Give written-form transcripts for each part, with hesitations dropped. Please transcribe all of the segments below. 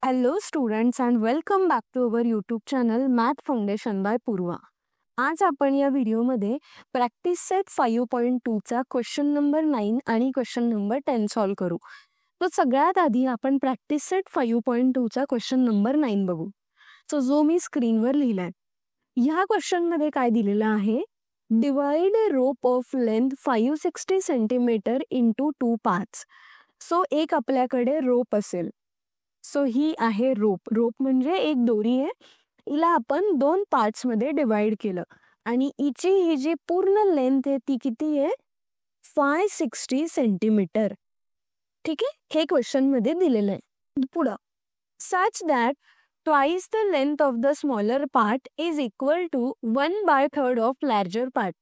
Hello students and welcome back to our YouTube channel Math Foundation by Purva. आज आपण या व्हिडिओमध्ये practice set 5.2 चा क्वेश्चन नंबर 9 आणि क्वेश्चन नंबर 10 सॉल्व करू. तो सगळ्यात आधी आपण प्रॅक्टिस सेट 5.2 चा क्वेश्चन नंबर 9 बघू. सो जो मी स्क्रीनवर लिहिलाय. ह्या क्वेश्चन मध्ये काय दिलेलं आहे? Divide a rope of length 560 centimetre into 2 parts. So एक आपल्याकडे रोप असेल. सो ही आहे रोप म्हणजे एक दोरी आहे. हिला आपण 2 पार्ट्स मध्ये डिवाइड केलं आणि ही जी पूर्ण लेंथ आहे ती किती आहे? 560 सेंटीमीटर. ठीक आहे, हे क्वेश्चन मध्ये दिलेलं आहे. पुढं such that twice the length of the smaller part is equal to 1/3 of larger part.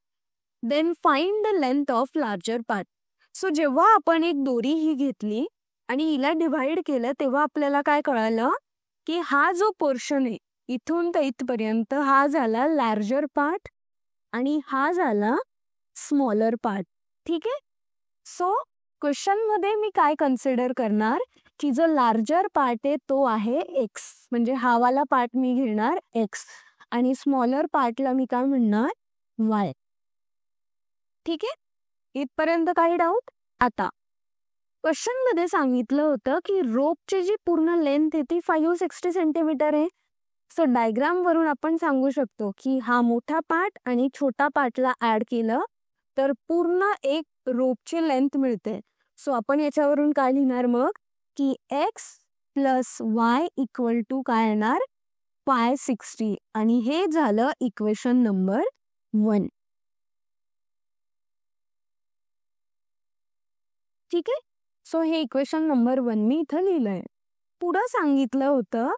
Then find the length of larger part. So जेव्हा आपण एक दोरी ही घेतली आणि हिला डिवाइड केलं तेव्हा आपल्याला काय कळालं की हा जो पोर्शन आहे इथून तर इथपर्यंत हा झाला लार्जर पार्ट आणि हा झाला स्मॉलर पार्ट. ठीक आहे. सो क्वेश्चन मध्ये मी काय कन्सिडर करणार की जो लार्जर पार्ट आहे तो आहे एक्स, म्हणजे हा वाला पार्ट मी घेणार एक्स आणि स्मॉलर पार्टला मी काय म्हणणार वाय. ठीक आहे, इथपर्यंत काही डाऊट? आता क्वेश्चन मध्ये सांगितलं होतं की रोपची जी पूर्ण लेंथ आहे ती 560 सेंटीमीटर आहे. सो डायग्राम वरून आपण सांगू शकतो की हा मोठा पार्ट आणि छोटा पार्टला ऍड केलं तर पूर्ण एक रोपची लेंथ मिळते. सो आपण याच्यावरून काय लिहिणार मग की X plus Y equal to काय येणार 560 आणि हे झालं इक्वेशन नंबर 1. ठीक आहे. सो हे इक्वेशन नंबर 1 मी इथं लिहिलंय. पुढं सांगितलं होतं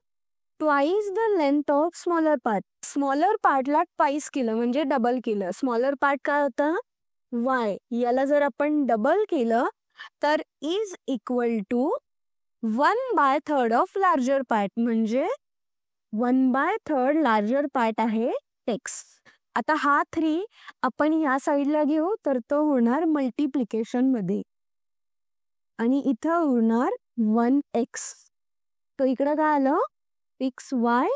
twice the length of smaller part. Smaller पार्टला ट्वाइस केलं म्हणजे डबल केलं. स्मॉलर पार्ट काय होतं वाय, याला जर आपण डबल केलं तर is equal to 1/3 of larger part, म्हणजे 1/3 लार्जर पार्ट आहे एक्स. आता हा 3 आपण ह्या साईडला घेऊ तर तो होणार मल्टिप्लिकेशन मध्ये आणि इथं होणार 1x. तो इकडं काय आलं xy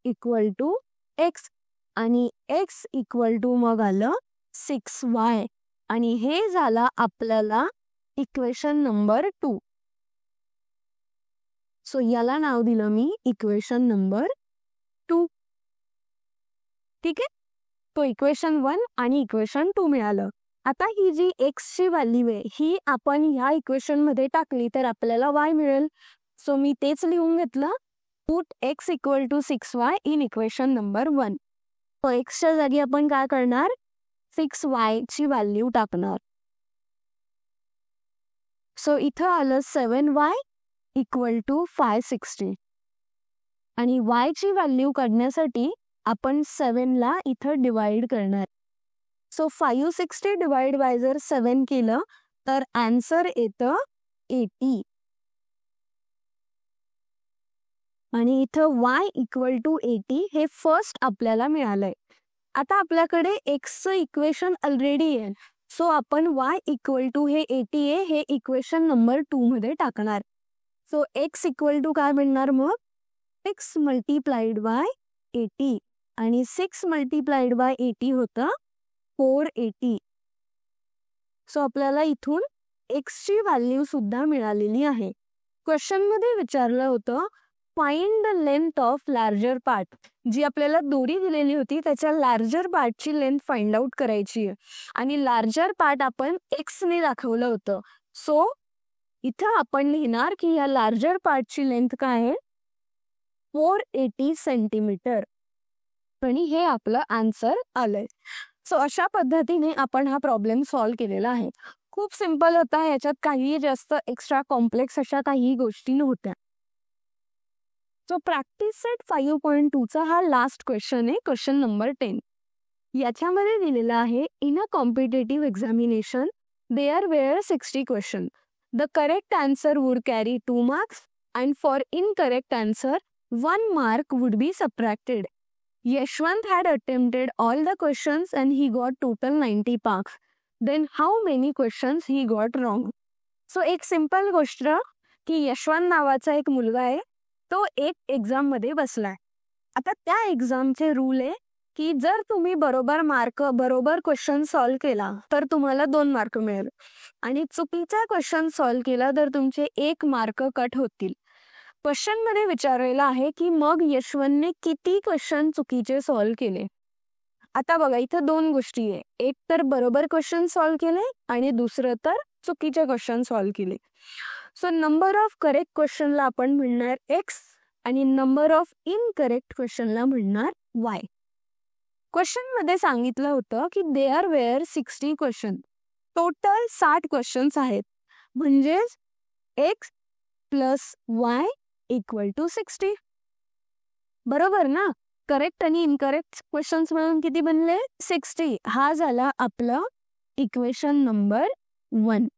इक्वल टू x आणि x इक्वल टू मग आलं 6y आणि हे झाला आपल्याला इक्वेशन नंबर 2. सो याला नाव दिलं मी इक्वेशन नंबर 2. ठीक आहे. तो इक्वेशन 1 आणि इक्वेशन 2 मिळालं. आता ही जी x ची व्हॅल्यू आहे ही आपण ह्या इक्वेशन मध्ये टाकली तर आपल्याला y मिळेल. सो मी तेच लिहून घेतलं, put x equal to 6y in equation number 1. तो x च्या जागी आपण काय करणार 6y ची व्हॅल्यू टाकणार. सो इथं आलं 7y इक्वल टू 560 आणि y ची व्हॅल्यू काढण्यासाठी आपण 7 ला इथं डिवाइड करणार. सो 560 डिवाइड बाय जर 7 केलं तर आन्सर येतं 80 आणि इथं y इक्वल टू 80 हे फर्स्ट आपल्याला मिळालंय. आता आपल्याकडे x इक्वेशन ऑलरेडी आहे. सो आपण y इक्वल टू हे 80 आहे हे इक्वेशन नंबर 2 मध्ये टाकणार. सो x इक्वल टू काय मिळणार मग 6 मल्टिप्लाइड बाय 80 आणि 6 मल्टिप्लाइड बाय 80 होतं 480. सो आपल्याला इथून x ची व्हॅल्यू सुद्धा मिळालेली आहे. क्वेश्चन मध्ये विचारलं होतं find the length of larger part. जी आपल्याला दोरी दिलेली होती त्याच्या लार्जर पार्टची लेंथ फाइंड आउट करायची आहे आणि लार्जर पार्ट आपण x ने दाखवलं होतं. सो इथं आपण लिहिणार की या लार्जर पार्टची लेंथ काय आहे 480 सेंटीमीटर आणि हे आपलं आन्सर आलंय. सो अशा पद्धतीने आपण हा प्रॉब्लेम सॉल्व्ह केलेला आहे. खूप सिंपल होता, याच्यात काही जास्त एक्स्ट्रा कॉम्प्लेक्स अशा काही गोष्टी नव्हत्या. सो प्रॅक्टिस सेट 5.2 चा हा लास्ट क्वेश्चन आहे, क्वेश्चन नंबर 10. याच्यामध्ये दिलेला आहे in a competitive examination there were 60 question. The correct answer would carry 2 marks and for incorrect answer 1 mark would be subtracted. Yashwant had attempted all the questions and he got total 90 marks. Then how many questions he got wrong? So एक simple गोष्ट की यशवंत नावाचा एक मुलगा आहे तो एक exam मध्ये बसलाय. आता त्या एक्झामचे रूल आहे की जर तुम्ही बरोबर क्वेश्चन सॉल्व्ह केला तर तुम्हाला 2 मार्क मिळेल आणि चुकीचा क्वेश्चन सॉल्व्ह केला तर तुमचे 1 मार्क कट होतील. क्वेश्चन मध्ये विचारलेलं आहे की मग यशवंतने किती क्वेश्चन चुकीचे सॉल्व्ह केले. आता बघा इथं 2 गोष्टी आहे, एक तर बरोबर क्वेश्चन सॉल्व्ह केले आणि दुसरं तर चुकीचे क्वेश्चन सॉल्व्ह केले. सो नंबर ऑफ करेक्ट क्वेश्चनला आपण म्हणणार x आणि नंबर ऑफ इनकरेक्ट क्वेश्चनला म्हणणार y. क्वेश्चन मध्ये सांगितलं होतं की there were 60 question, total 60 questions आहेत, म्हणजेच x plus y equal to 60. बरोबर ना. करेक्ट आणि इनकरेक्ट क्वेश्चन्स मिळून किती बनले? 60. हा झाला आपला इक्वेशन नंबर 1.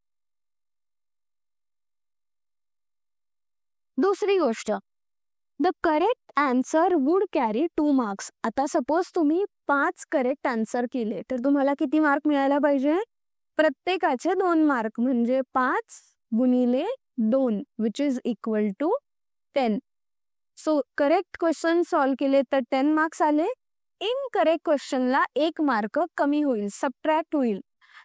दुसरी गोष्ट, the correct answer would carry 2 marks. आता सपोज तुम्ही 5 करेक्ट आन्सर केले तर तुम्हाला किती मार्क मिळायला पाहिजे? प्रत्येकाचे 2 मार्क, म्हणजे 5 गुणिले 2 which is equal to 10. So correct question solve केले तर 10 मार्क्स आले. इनकरेक्ट क्वेश्चनला 1 मार्क कमी होईल, सबट्रॅक्ट होईल.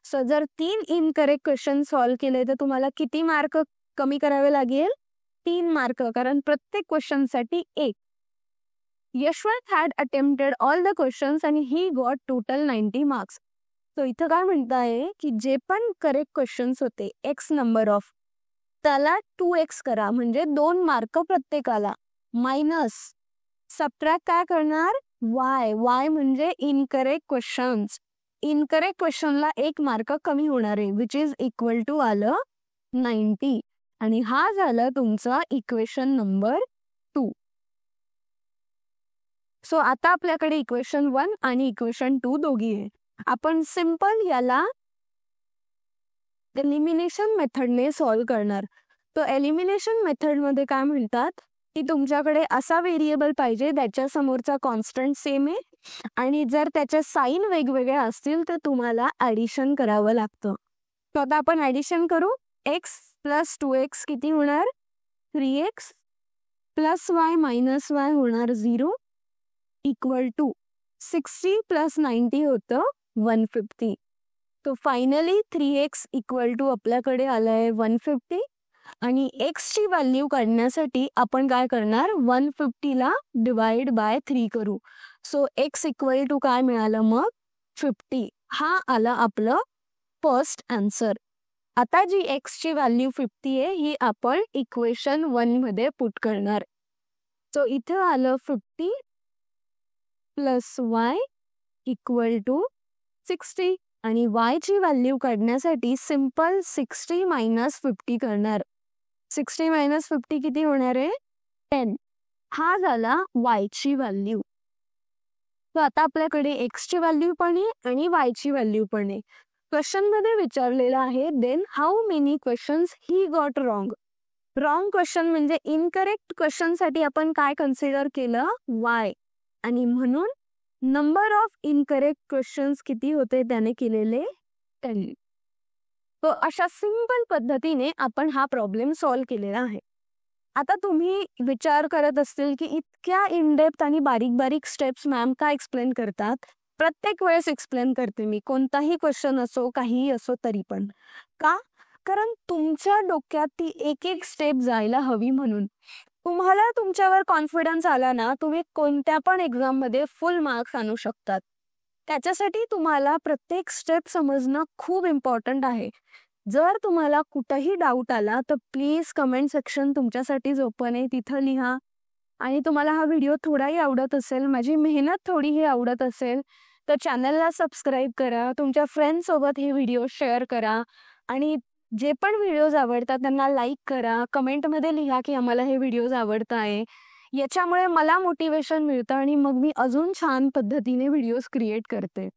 सो जर 3 इनकरेक्ट क्वेश्चन सॉल्व्ह केले तर तुम्हाला किती मार्क कमी करावे लागेल? 3 मार्क, कारण प्रत्येक क्वेश्चन साठी 1. Yashwant had attempted all the questions आणि ही गॉट टोटल 90 मार्क्स. तो इथं काय म्हणताय की जे पण करेक्ट क्वेश्चन्स होते x नंबर ऑफ, त्याला 2x करा, म्हणजे 2 मार्क प्रत्येकाला, मायनस सबट्रॅक्ट काय करणार? y म्हणजे इनकरेक्ट क्वेश्चन्स. इनकरेक्ट क्वेश्चनला 1 मार्क कमी होणार आहे, विच इज इक्वल टू आलं 90. आणि हा झाला तुमचा इक्वेशन नंबर 2. सो आता आपल्याकडे इक्वेशन 1 आणि इक्वेशन 2 दोघी आहे. आपण सिंपल याला एलिमिनेशन मेथडने सॉल्व्ह करणार. तो एलिमिनेशन मेथड मध्ये काय म्हणतात की तुमच्याकडे असा व्हेरिएबल पाहिजे त्याच्या समोरचा कॉन्स्टंट सेम आहे आणि जर त्याच्या साइन वेगवेगळ्या असतील तर तुम्हाला ऍडिशन करावं लागतं. तर आता आपण ऍडिशन करू. x प्लस 2x किती होणार? 3x plus y minus y होणार 0 इक्वल टू 60 प्लस 90 होतं 150. तो फायनली 3x इक्वल टू आपल्याकडे आलाय 150 आणि x ची व्हॅल्यू काढण्यासाठी आपण काय करणार? 150 ला डिवाइड बाय 3 करू. सो x इक्वल टू काय मिळालं मग? 50. हा आला आपलं फर्स्ट आन्सर. आता जी x ची व्हॅल्यू 50 आहे ही आपण इक्वेशन 1 मध्ये पुट करणार. सो इथं आलं 50 प्लस y इक्वल टू 60 आणि y ची व्हॅल्यू काढण्यासाठी सिंपल 60 मायनस 50 करणार. 60 मायनस 50 किती होणार आहे? 10. हा झाला y ची व्हॅल्यू. तर आता आपल्याकडे x ची व्हॅल्यू पण आहे आणि y ची व्हॅल्यू पण आहे. क्वेश्चन मध्ये विचारलेलं आहे then how many questions he got wrong. Wrong question म्हणजे इनकरेक्ट क्वेश्चन साठी आपण काय कन्सिडर केलं? y. आणि म्हणून नंबर ऑफ इनकरेक्ट क्वेश्चन्स किती होते त्याने केलेले? 10. तो अशा सिंपल पद्धतीने आपण हा प्रॉब्लेम सॉल्व्ह केलेला आहे. आता तुम्ही विचार करत असतील की इतक्या इनडेप्थ आणि बारीक बारीक स्टेप्स मॅम का एक्सप्लेन करतात? प्रत्येक वेळेस एक्सप्लेन करते मी, कोणताही क्वेश्चन असो काहीही असो तरी पण. का? कारण तुमच्या डोक्यात ती एक एक स्टेप जायला हवी म्हणून. तुम्हाला तुमच्यावर कॉन्फिडन्स आला ना, तुम्ही कोणत्या पण एक्झाम मध्ये फुल मार्क्स आणू शकतात. त्याच्यासाठी तुम्हाला प्रत्येक स्टेप समजणं खूप इम्पॉर्टंट आहे. जर तुम्हाला कुठेही डाऊट आला तर प्लीज कमेंट सेक्शन तुमच्यासाठीच ओपन आहे, तिथं लिहा. आणि तुम्हाला हा व्हिडिओ थोडाही आवडत असेल, माझी मेहनत थोडीही आवडत असेल तर चॅनलला सबस्क्राईब करा, तुमच्या फ्रेंड्स सोबत हे व्हिडिओ शेअर करा आणि जे पण व्हिडिओज आवडतात त्यांना लाईक करा. कमेंटमध्ये लिहा की आम्हाला हे व्हिडिओज आवडत आहे. याच्यामुळे मला मोटिवेशन मिळतं आणि मग मी अजून छान पद्धतीने व्हिडिओज क्रिएट करते.